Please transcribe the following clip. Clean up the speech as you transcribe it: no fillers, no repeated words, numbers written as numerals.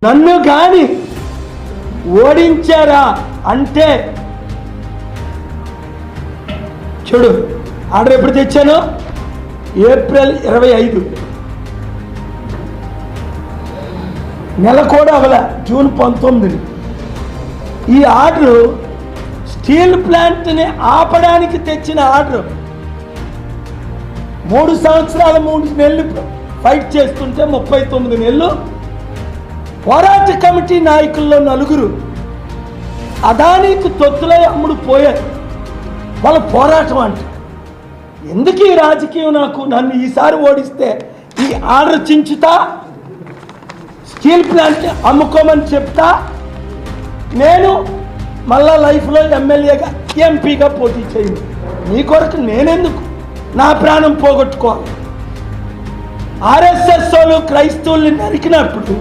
నన్ను కానీ ఓడించారా అంటే చూడు, ఆర్డర్ ఎప్పుడు తెచ్చాను? ఏప్రిల్ 25, నెల కూడా అవల, జూన్ 19. ఈ ఆర్డరు స్టీల్ ప్లాంట్ని ఆపడానికి తెచ్చిన ఆర్డర్. 3 సంవత్సరాల 3 నెలలు ఫైట్ చేస్తుంటే 39 నెలలు పోరాట కమిటీ నాయకుల్లో 4 అదానికి తొత్తులై అమ్ముడు పోయారు. వాళ్ళ పోరాటం అంట. ఎందుకు ఈ రాజకీయం? నన్ను ఈసారి ఓడిస్తే ఈ ఆర్డర్ చించుతా, స్టీల్ ప్లాంట్ అమ్ముకోమని చెప్తా, నేను మళ్ళా లైఫ్లో ఎమ్మెల్యేగా ఎంపీగా పోటీ చేయండి. నీ కొరకు నేనెందుకు నా ప్రాణం పోగొట్టుకోవాలి? ఆర్ఎస్ఎస్ వాళ్ళు క్రైస్తవుల్ని నరికినప్పుడు